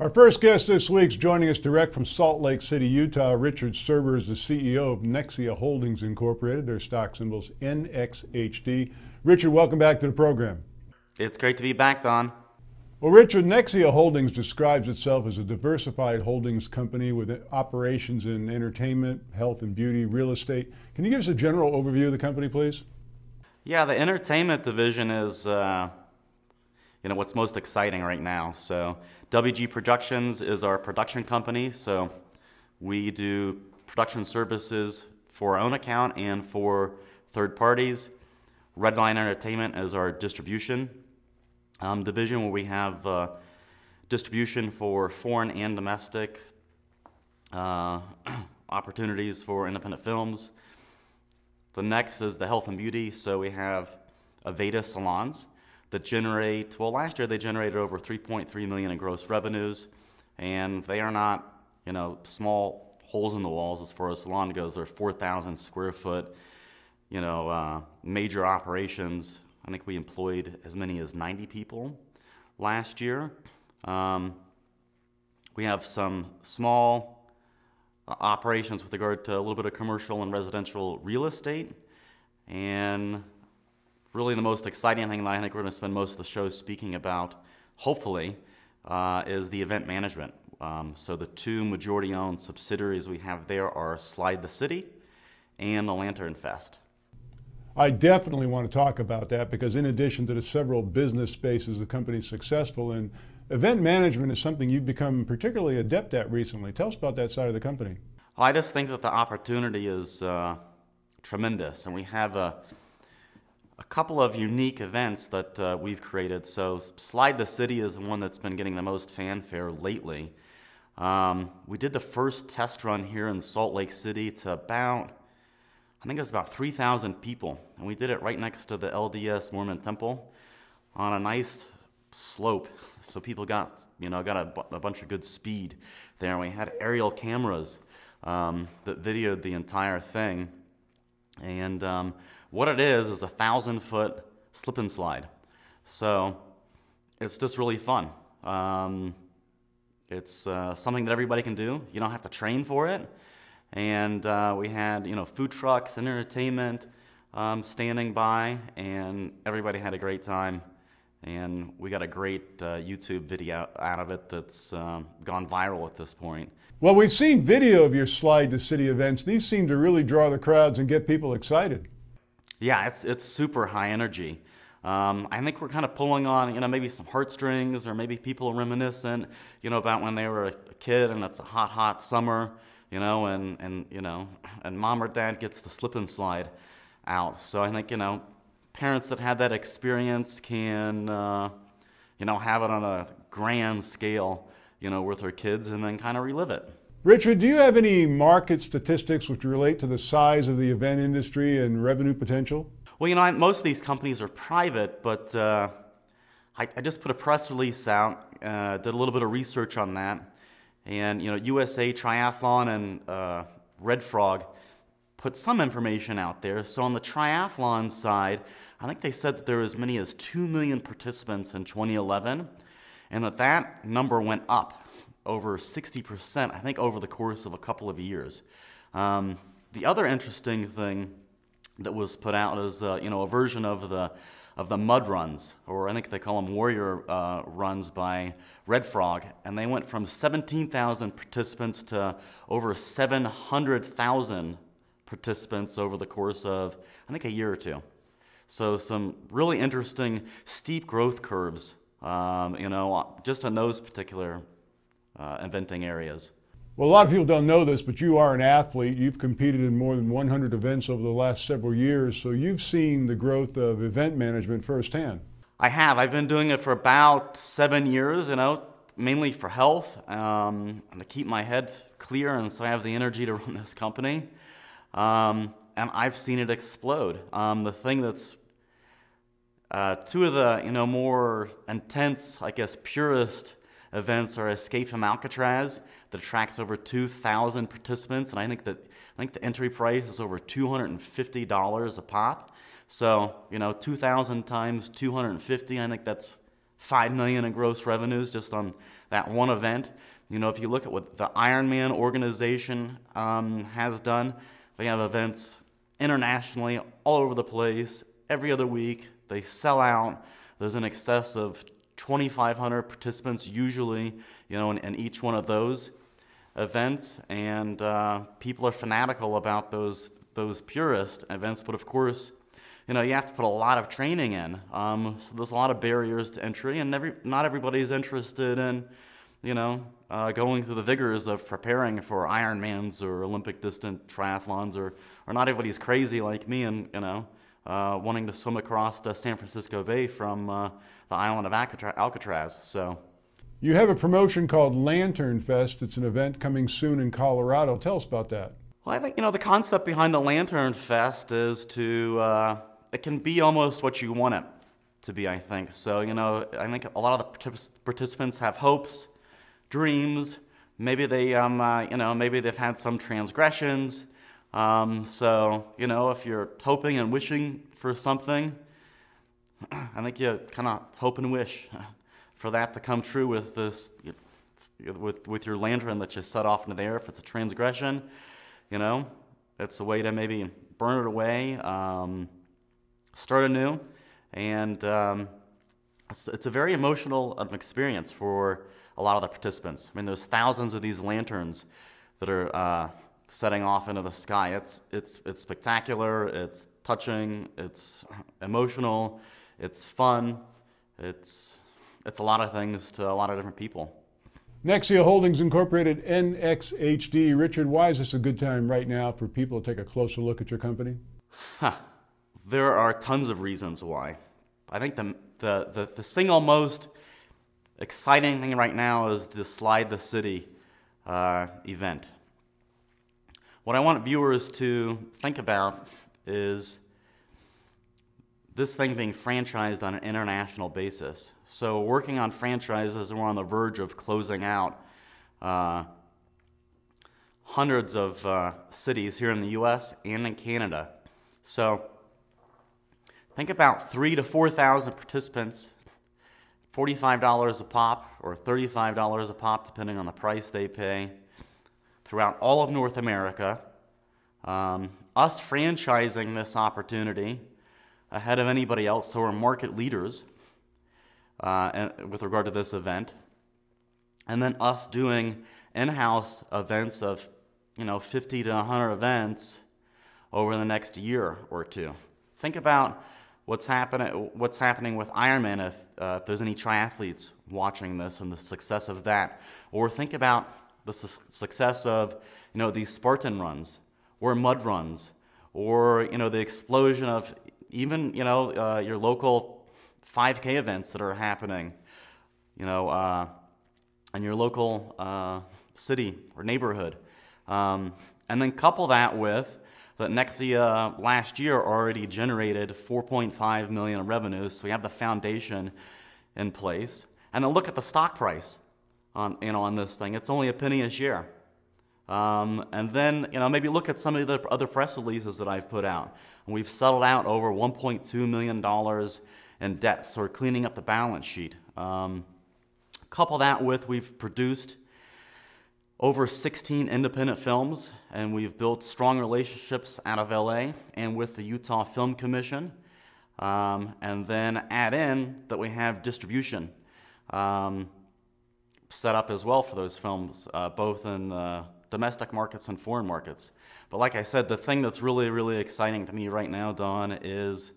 Our first guest this week is joining us direct from Salt Lake City, Utah. Richard Surber is the CEO of NXHD Holdings Incorporated. Their stock symbol's NXHD. Richard, welcome back to the program. It's great to be back, Don. Well, Richard, NXHD Holdings describes itself as a diversified holdings company with operations in entertainment, health and beauty, real estate. Can you give us a general overview of the company, please? Yeah, the entertainment division is what's most exciting right now. So WG Productions is our production company. So we do production services for our own account and for third parties. Redline Entertainment is our distribution division, where we have distribution for foreign and domestic opportunities for independent films. The next is the health and beauty. So we have Aveda salons that generate, well, last year they generated over $3.3 million in gross revenues, and they are not, small holes in the walls as far as salon goes. They're 4,000 square foot, major operations. I think we employed as many as 90 people last year. We have some small operations with regard to a little bit of commercial and residential real estate, and really the most exciting thing that I think we're going to spend most of the show speaking about, hopefully, is the event management. So the two majority-owned subsidiaries we have there are Slide the City and the Lantern Fest. I definitely want to talk about that because in addition to the several business spaces the company's successful in, event management is something you've become particularly adept at recently. Tell us about that side of the company. Well, I just think that the opportunity is tremendous, and we have a couple of unique events that we've created. So Slide the City is the one that's been getting the most fanfare lately. We did the first test run here in Salt Lake City to about, I think it was about 3,000 people, and we did it right next to the LDS Mormon Temple on a nice slope, so people got a bunch of good speed there. We had aerial cameras that videoed the entire thing, and what it is a 1,000-foot slip and slide. So it's just really fun. It's something that everybody can do. You don't have to train for it. And we had food trucks and entertainment standing by, and everybody had a great time. And we got a great YouTube video out of it that's gone viral at this point. Well, we've seen video of your Slide the City events. These seem to really draw the crowds and get people excited. Yeah, it's super high energy. I think we're kind of pulling on, maybe some heartstrings, or maybe people reminiscent, about when they were a kid and it's a hot, hot summer, and mom or dad gets the slip and slide out. So I think, parents that had that experience can, have it on a grand scale, with their kids, and then kind of relive it. Richard, do you have any market statistics which relate to the size of the event industry and revenue potential? Well, most of these companies are private, but I just put a press release out, did a little bit of research on that, and USA Triathlon and Red Frog put some information out there. So on the triathlon side, I think they said that there were as many as 2 million participants in 2011, and that number went up over 60%, I think, over the course of a couple of years. The other interesting thing that was put out is a version of the mud runs, or I think they call them warrior runs, by Red Frog, and they went from 17,000 participants to over 700,000 participants over the course of, I think, a year or two. So some really interesting steep growth curves, just in those particular eventing areas. Well, a lot of people don't know this, but you are an athlete. You've competed in more than 100 events over the last several years, so you've seen the growth of event management firsthand. I have. I've been doing it for about 7 years, mainly for health, and to keep my head clear, and so I have the energy to run this company. And I've seen it explode. The thing that's two of the more intense, I guess, purist events are Escape from Alcatraz that attracts over 2,000 participants, and I think the entry price is over $250 a pop. So 2,000 times 250, I think that's $5 million in gross revenues just on that one event. You know, if you look at what the Ironman organization has done, they have events internationally all over the place every other week. They sell out. There's in excess of 2,500 participants usually, you know, in each one of those events, and people are fanatical about those purist events. But of course, you know, you have to put a lot of training in. So there's a lot of barriers to entry, and not everybody's interested in, you know, going through the vigors of preparing for Ironmans or Olympic distant triathlons, or not everybody's crazy like me and, you know, wanting to swim across the San Francisco Bay from the island of Alcatraz. So, you have a promotion called Lantern Fest. It's an event coming soon in Colorado. Tell us about that. Well, I think, you know, the concept behind the Lantern Fest is to, it can be almost what you want it to be, I think. So, you know, I think a lot of the participants have hopes, dreams. Maybe they, you know, maybe they've had some transgressions. So, you know, if you're hoping and wishing for something, I think you kind of hope and wish for that to come true with this, with your lantern that you set off into the air. If it's a transgression, you know, it's a way to maybe burn it away, start anew, and it's a very emotional experience for a lot of the participants. I mean, there's thousands of these lanterns that are setting off into the sky. It's spectacular. It's touching. It's emotional. It's fun. It's a lot of things to a lot of different people. Nexia Holdings Incorporated, NXHD. Richard, why is this a good time right now for people to take a closer look at your company? There are tons of reasons why. I think the single most exciting thing right now is the Slide the City event. What I want viewers to think about is this thing being franchised on an international basis. So working on franchises, and we're on the verge of closing out hundreds of cities here in the US and in Canada. So think about 3,000 to 4,000 participants, $45 a pop or $35 a pop, depending on the price they pay, throughout all of North America. Us franchising this opportunity ahead of anybody else, so we're market leaders with regard to this event. And then us doing in-house events of, you know, 50 to 100 events over the next year or two. Think about what's happening with Ironman if there's any triathletes watching this and the success of that. Or think about the success of, you know, these Spartan runs or mud runs, or, you know, the explosion of even, you know, your local 5K events that are happening, you know, in your local city or neighborhood. And then couple that with that Nexia last year already generated $4.5 million in revenues, so we have the foundation in place. And then look at the stock price on, you know, on this thing. It's only a penny a share. And then, you know, maybe look at some of the other press releases that I've put out. And we've settled out over $1.2 million in debt, so we're cleaning up the balance sheet. Couple that with we've produced over 16 independent films, and we've built strong relationships out of LA and with the Utah Film Commission. And then add in that we have distribution set up as well for those films, both in the domestic markets and foreign markets. But like I said, the thing that's really, really exciting to me right now, Don, is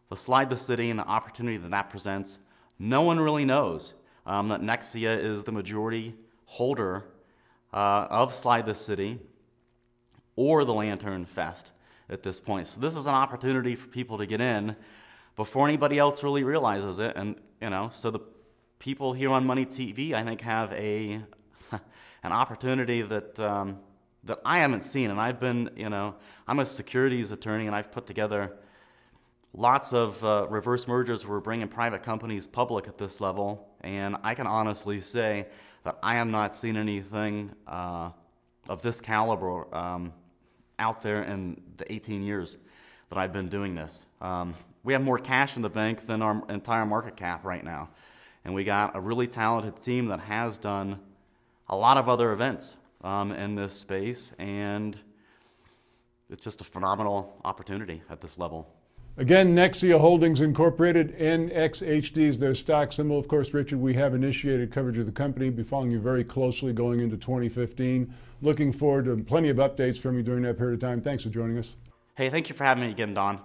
the Slide the City and the opportunity that that presents. No one really knows that Nexia is the majority holder of Slide the City or the Lantern Fest at this point. So this is an opportunity for people to get in before anybody else really realizes it. And, you know, so the people here on Money TV, I think, have an opportunity that that I haven't seen. And I've been, you know, I'm a securities attorney, and I've put together lots of reverse mergers where we're bringing private companies public at this level. And I can honestly say that I have not seen anything of this caliber out there in the 18 years that I've been doing this. We have more cash in the bank than our entire market cap right now. and we got a really talented team that has done a lot of other events in this space, and it's just a phenomenal opportunity at this level. Again, Nexia Holdings Incorporated, NXHD is their stock symbol. Of course, Richard, we have initiated coverage of the company, be following you very closely going into 2015. Looking forward to plenty of updates from you during that period of time. Thanks for joining us. Hey, thank you for having me again, Don.